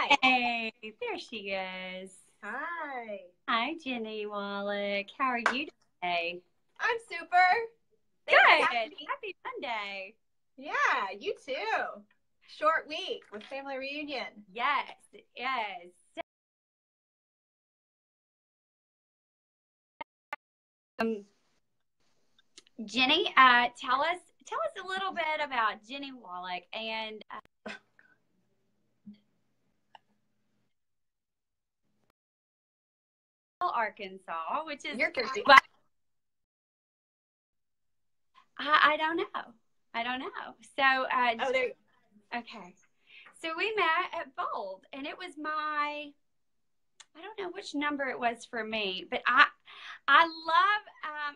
Hey, there she is. Hi. Hi, Jenny Wallach. How are you today? I'm super. Thanks Good. for having me. Happy Monday. Yeah, you too. Short week with family reunion. Yes, yes. Um, Jenny, tell us a little bit about Jenny Wallach and Arkansas, which is You're crazy. I don't know. I don't know. So, Oh, there. okay. So we met at Bold, and it was I don't know which number it was for me, but I love,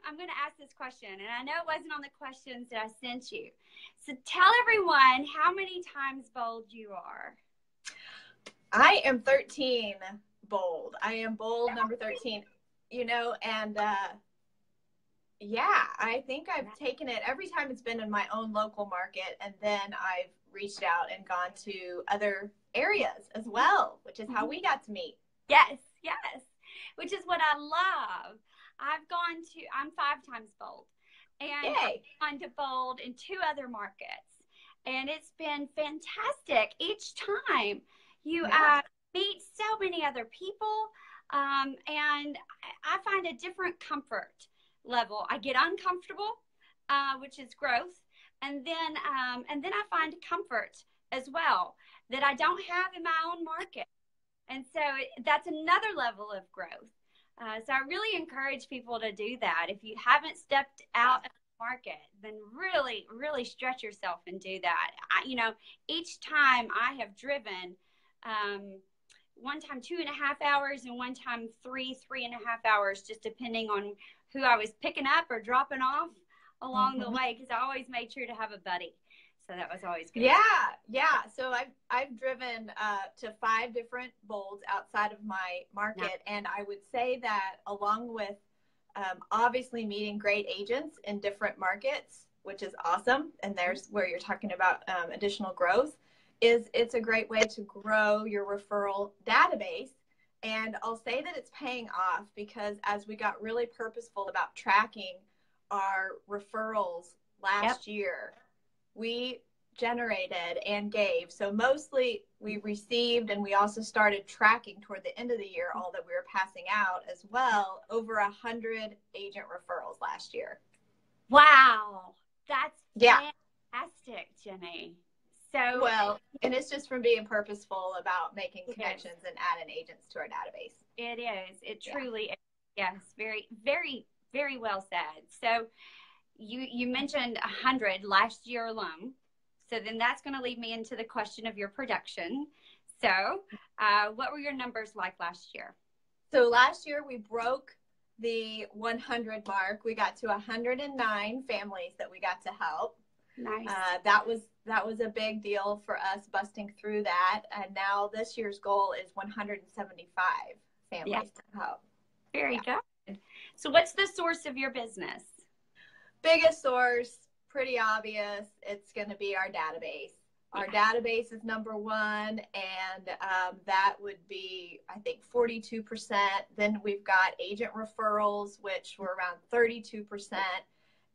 I'm going to ask this question, and I know it wasn't on the questions that I sent you. So tell everyone how many times bold you are. I am 13 bold. I am bold number 13, and yeah, I think I've taken it every time it's been in my own local market, and then I've reached out and gone to other areas as well, which is how we got to meet. Yes, yes, which is what I love. I'm 5 times bold, and I've gone to bold in 2 other markets, and it's been fantastic each time. You meet so many other people, and I find a different comfort level. I get uncomfortable, which is growth, and then I find comfort as well that I don't have in my own market. And so that's another level of growth. So I really encourage people to do that. If you haven't stepped out of the market, then really, really stretch yourself and do that. Each time I have driven, one time 2.5 hours and one time 3.5 hours, just depending on who I was picking up or dropping off along the way, because I always made sure to have a buddy. So that was always good. Yeah. So I've driven to 5 different bolds outside of my market, and I would say that along with obviously meeting great agents in different markets, which is awesome, and there's where you're talking about additional growth, it's a great way to grow your referral database. And I'll say that it's paying off, because as we got really purposeful about tracking our referrals last year, we generated and gave. So mostly we received, and we also started tracking toward the end of the year all that we were passing out as well, over 100 agent referrals last year. Wow. That's fantastic, Jenny. So well, and it's just from being purposeful about making connections and adding agents to our database. It is. It truly is. Yes. Very, very, very well said. So you mentioned 100 last year alone. So then that's going to lead me into the question of your production. So what were your numbers like last year? So last year we broke the 100 mark. We got to 109 families that we got to help. Nice. That was a big deal for us, busting through that. And now this year's goal is 175 families to help. Very good. So what's the source of your business? Biggest source, pretty obvious. It's going to be our database. Our database is number 1, and that would be, I think, 42%. Then we've got agent referrals, which were around 32%.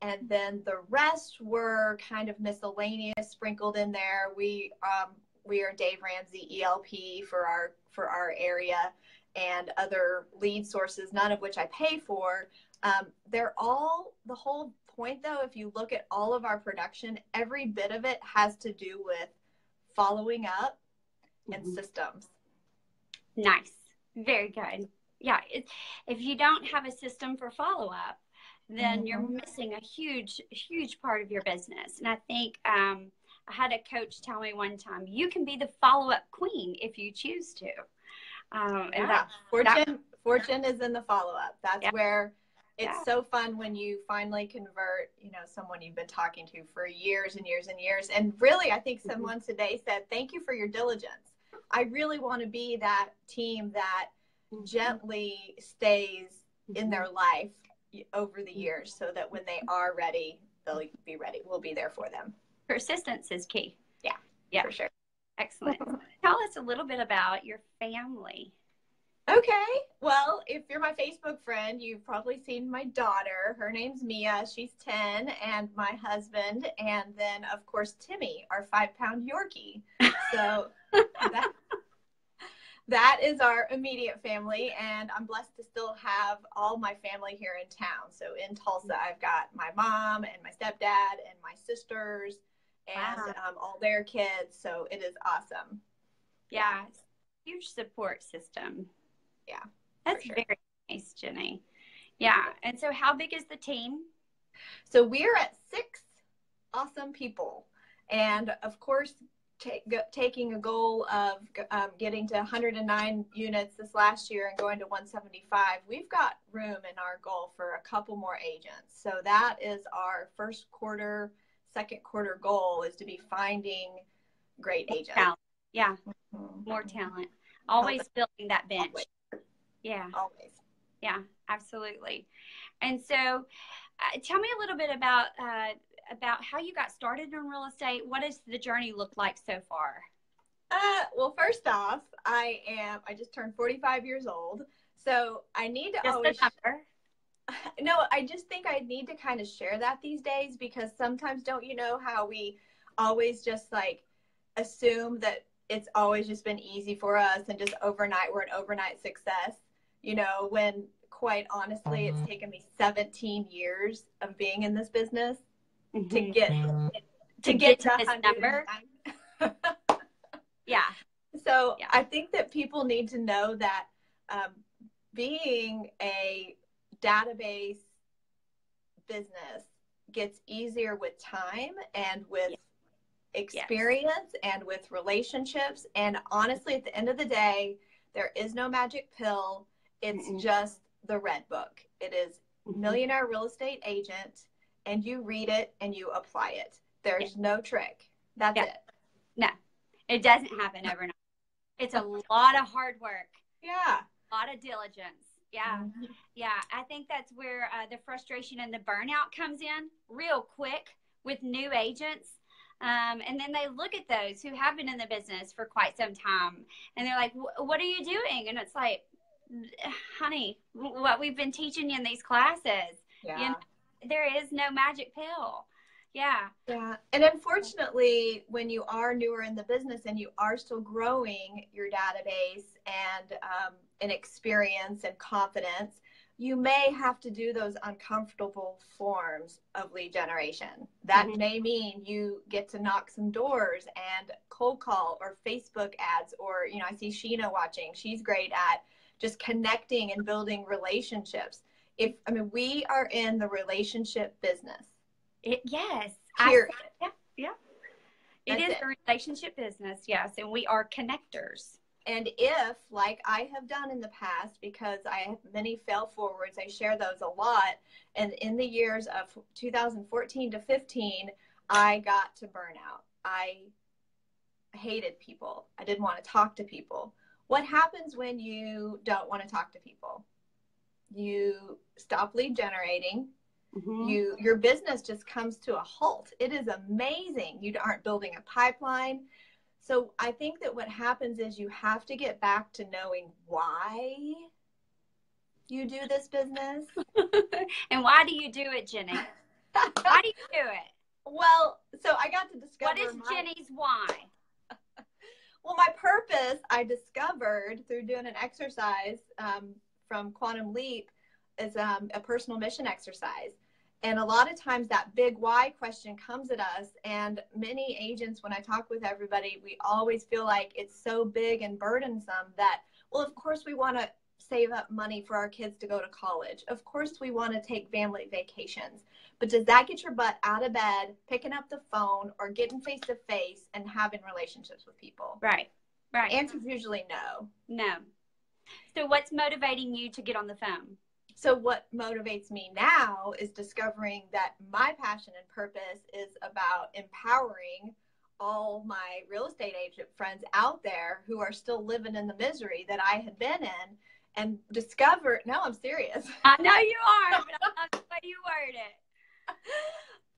And then the rest were kind of miscellaneous, sprinkled in there. We are Dave Ramsey ELP for our area, and other lead sources, none of which I pay for. They're all, the whole point though, if you look at all of our production, every bit of it has to do with following up and systems. Nice. Very good. Yeah. If you don't have a system for follow-up, then you're missing a huge, huge part of your business. And I think I had a coach tell me one time, you can be the follow-up queen if you choose to. And fortune is in the follow-up. That's where it's so fun when you finally convert, someone you've been talking to for years and years and years. And really, I think someone today said, thank you for your diligence. I really want to be that team that gently stays in their life over the years, so that when they are ready, they'll be ready. We'll be there for them. Persistence is key. Yeah, for sure. Excellent. Tell us a little bit about your family. Okay. Well, if you're my Facebook friend, you've probably seen my daughter. Her name's Mia. She's 10, and my husband, and then, of course, Timmy, our 5-pound Yorkie. So that is our immediate family, and I'm blessed to still have all my family here in town. So in Tulsa, I've got my mom and my stepdad and my sisters and all their kids. So it is awesome. Yeah. Huge support system. Yeah. That's very nice, Jenny. Yeah. And so how big is the team? So we're at 6 awesome people. And of course, taking a goal of getting to 109 units this last year and going to 175, we've got room in our goal for a couple more agents. So that is our first quarter, second quarter goal, is to be finding great agents. Talent. Yeah. More talent. Always building that bench. Always. Yeah. Always. Yeah, absolutely. And so tell me a little bit about how you got started in real estate. What does the journey look like so far? Well, first off, I just turned 45 years old. So I need to No, I just think I need to kind of share that these days, because sometimes, don't you know how we always just like assume that it's always just been easy for us and just overnight we're an overnight success, you know, when quite honestly it's taken me 17 years of being in this business to get to this number. Yeah. So I think that people need to know that being a database business gets easier with time and with experience and with relationships. And honestly, at the end of the day, there is no magic pill. It's just the red book. It is Millionaire Real Estate Agent, and you read it and you apply it. There's no trick. That's it. No, it doesn't happen overnight. It's a lot of hard work. Yeah. A lot of diligence. Yeah. Yeah. I think that's where the frustration and the burnout comes in real quick with new agents. And then they look at those who have been in the business for quite some time and they're like, what are you doing? And it's like, honey, what we've been teaching you in these classes, you know, there is no magic pill. Yeah. Yeah. And unfortunately, when you are newer in the business and you are still growing your database and experience and confidence, you may have to do those uncomfortable forms of lead generation. That may mean you get to knock some doors and cold call or Facebook ads, or, you know, I see Sheena watching. She's great at just connecting and building relationships. We are in the relationship business. Yes. Period. Yeah. It is a relationship business. Yes. And we are connectors. And if, like I have done in the past, because I have many fail forwards, I share those a lot. And in the years of 2014 to 15, I got to burnout. I hated people. I didn't want to talk to people. What happens when you don't want to talk to people? You stop lead generating. Your business just comes to a halt. It is amazing. You aren't building a pipeline. So I think that what happens is you have to get back to knowing why you do this business. And why do you do it, Jenny? Why do you do it? Well, so I got to discover what is Jenny's why? Well, my purpose I discovered through doing an exercise from Quantum Leap is a personal mission exercise. And a lot of times that big why question comes at us, and many agents, when I talk with everybody, we always feel like it's so big and burdensome that, well, of course we want to save up money for our kids to go to college. Of course we want to take family vacations. But does that get your butt out of bed, picking up the phone, or getting face to face and having relationships with people? Right. The answer is usually no. No. So what's motivating you to get on the phone? So what motivates me now is discovering that my passion and purpose is about empowering all my real estate agent friends out there who are still living in the misery that I had been in, and no, I'm serious. I know you are, but I love the way you word it.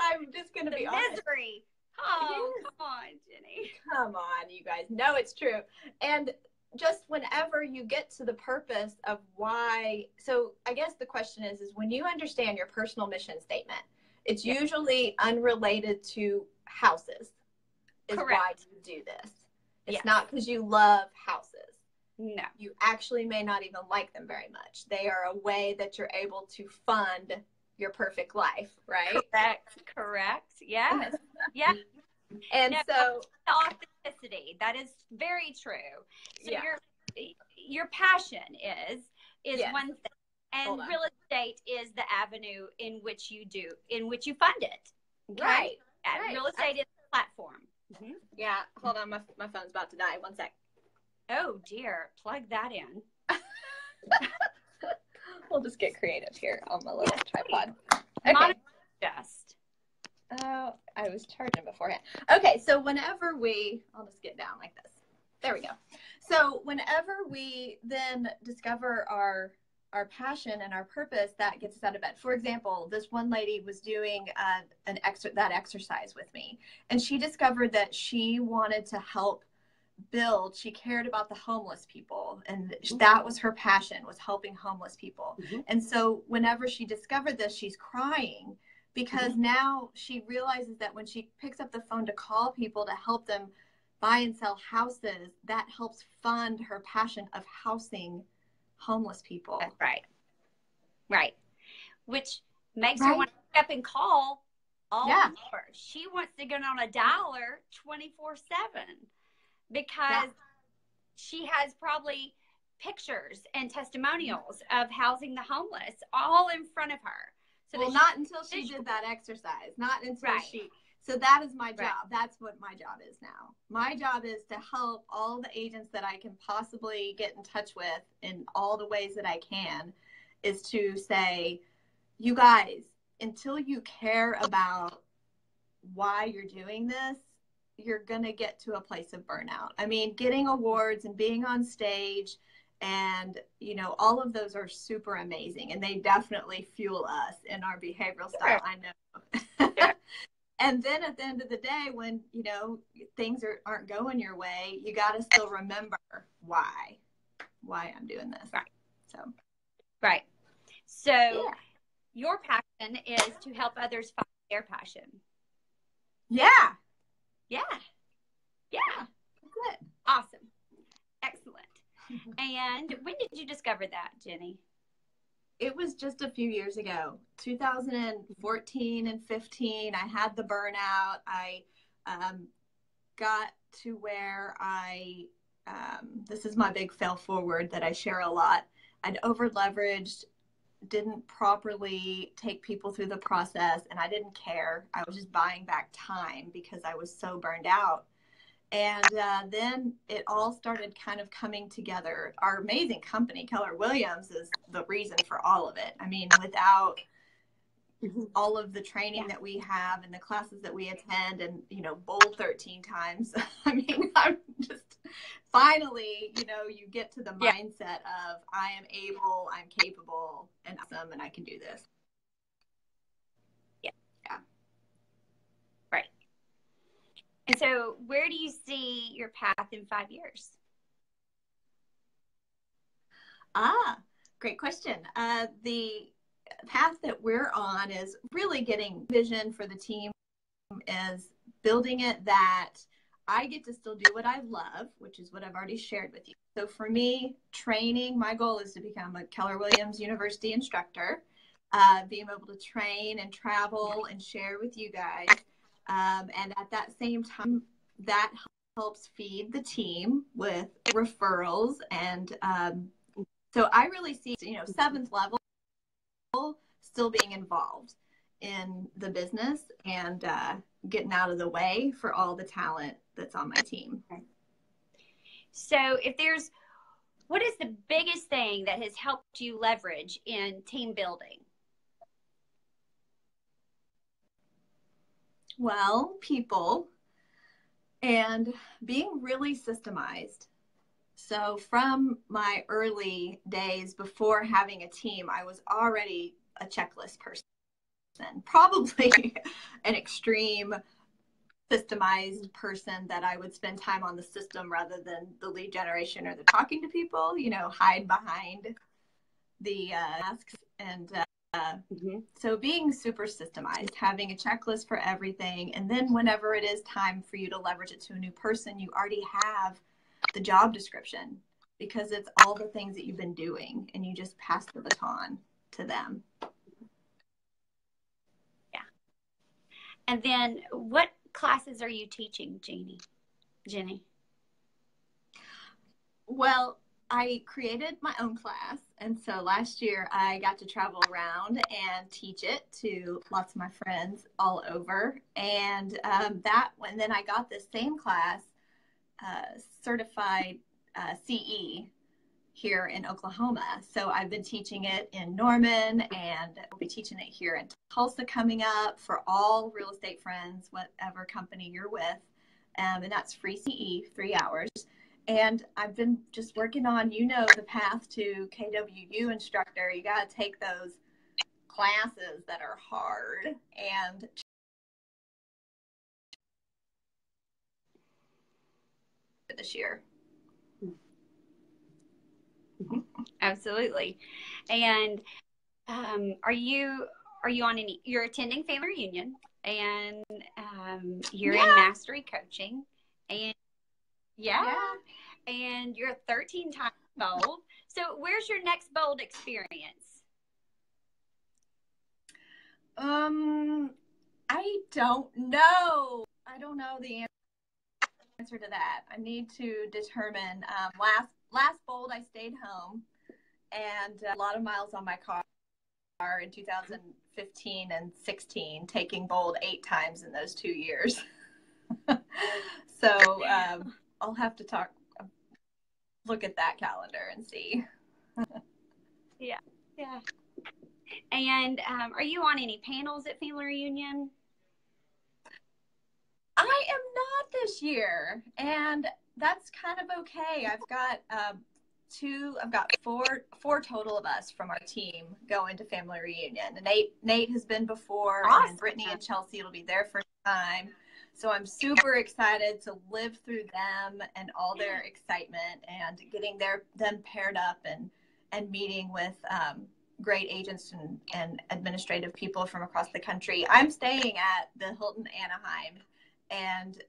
I'm just going to be honest. Misery. Oh, come on, Jenny. Come on, you guys. No, it's true. And just whenever you get to the purpose of why, so I guess the question is when you understand your personal mission statement, it's usually unrelated to houses is why you do this. It's not because you love houses. No. You actually may not even like them very much. They are a way that you're able to fund your perfect life, right? Correct. Yes. Yeah. And so the authenticity, that is very true. So your passion is one thing, and real estate is the avenue in which you fund it. Okay? Right. Real estate is the platform. Mm-hmm. Yeah. Hold on, my phone's about to die. One sec. Oh dear, plug that in. We'll just get creative here on my little tripod. Okay. Oh, I was charging beforehand. Okay, so whenever I'll just get down like this. There we go. So whenever we then discover our passion and our purpose, that gets us out of bed. For example, this one lady was doing that exercise with me, and she discovered that she wanted to help build. She cared about the homeless people, and that was her passion, was helping homeless people. Mm-hmm. And so whenever she discovered this, she's crying because now she realizes that when she picks up the phone to call people to help them buy and sell houses, that helps fund her passion of housing homeless people. That's right. Which makes her want to pick up and call all the more. She wants to get on a dialer 24/7 because she has probably pictures and testimonials of housing the homeless all in front of her. So not until she did that exercise, not until so that is my job. That's what my job is now. My job is to help all the agents that I can possibly get in touch with in all the ways that I can, is to say, you guys, until you care about why you're doing this, you're going to get to a place of burnout. I mean, getting awards and being on stage and, all of those are super amazing, and they definitely fuel us in our behavioral style. I know. And then at the end of the day, when, things aren't going your way, you got to still remember why I'm doing this. So your passion is to help others find their passion. Yeah. Good. Awesome. Excellent. And when did you discover that, Jenny? It was just a few years ago, 2014 and 15. I had the burnout. I got to where this is my big fail forward that I share a lot. I'd over leveraged, didn't properly take people through the process, and I didn't care. I was just buying back time because I was so burned out. And then it all started kind of coming together. Our amazing company, Keller Williams, is the reason for all of it. I mean, without all of the training that we have and the classes that we attend and, bold 13 times, I mean, I'm just finally, you get to the mindset of I am able, I'm capable, and awesome, and I can do this. And so where do you see your path in 5 years? Great question. The path that we're on is really getting vision for the team, is building it that I get to still do what I love, which is what I've already shared with you. So for me, training, my goal is to become a Keller Williams University instructor, being able to train and travel and share with you guys. And at that same time, that helps feed the team with referrals. And so I really see, 7th level still being involved in the business and getting out of the way for all the talent that's on my team. So what is the biggest thing that has helped you leverage in team building? Well, people and being really systemized. So from my early days before having a team, I was already a checklist person, probably an extreme systemized person that I would spend time on the system rather than the lead generation or the talking to people, hide behind the masks. And so being super systemized, having a checklist for everything. And then whenever it is time for you to leverage it to a new person, you already have the job description because it's all the things that you've been doing and you just pass the baton to them. Yeah. And then what classes are you teaching, Jenny? Well, I created my own class. And so last year I got to travel around and teach it to lots of my friends all over. And then I got this same class certified CE here in Oklahoma. So I've been teaching it in Norman, and we'll be teaching it here in Tulsa coming up for all real estate friends, whatever company you're with. And that's free CE, 3 hours. And I've been just working on, the path to KWU instructor. You got to take those classes that are hard and this year. Absolutely. And are you on you're attending family reunion, and you're in mastery coaching, and and you're 13 times bold. So where's your next bold experience? I don't know. I don't know the answer to that. I need to determine. Last bold, I stayed home, and a lot of miles on my car in 2015 and 16, taking bold 8 times in those 2 years. So I'll have to look at that calendar and see. Yeah. And are you on any panels at family reunion? I am not this year, and that's kind of okay. I've got four total of us from our team going to family reunion. And Nate has been before, awesome. And Brittany and Chelsea will be there first time. So I'm super excited to live through them and all their excitement and getting them paired up and meeting with great agents and administrative people from across the country. I'm staying at the Hilton Anaheim. And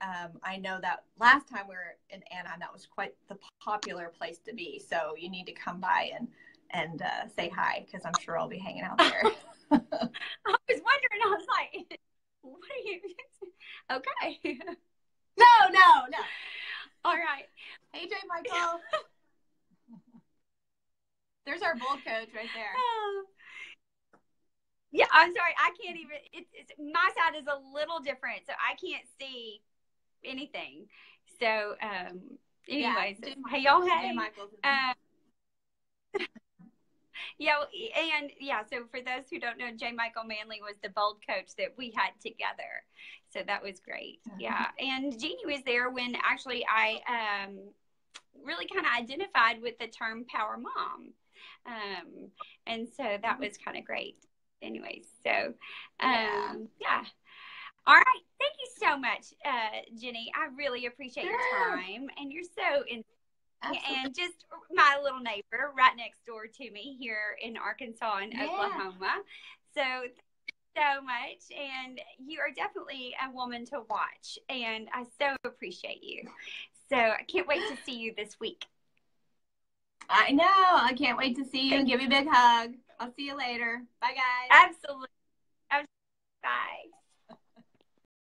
I know that last time we were in Anaheim, that was quite the popular place to be. So you need to come by and say hi, because I'm sure I'll be hanging out there. I was wondering, I was like, what are you? Okay. No. All right. Hey, J. Michael. There's our bold coach right there. Yeah, I'm sorry. I can't even. My side is a little different, so I can't see anything. So, anyways, hey y'all, hey. So for those who don't know, J. Michael Manley was the bold coach that we had together. So that was great. Yeah, and Jeannie was there when actually I really kind of identified with the term PowerMom, and so that was kind of great. Anyways, so yeah. All right, thank you so much, Jenny. I really appreciate your time, and you're so and just my little neighbor right next door to me here in Arkansas and Oklahoma. So thank you so much, and you are definitely a woman to watch, and I so appreciate you. So I can't wait to see you this week. I know. I can't wait to see you and give you a big hug. I'll see you later. Bye, guys. Absolutely. Bye.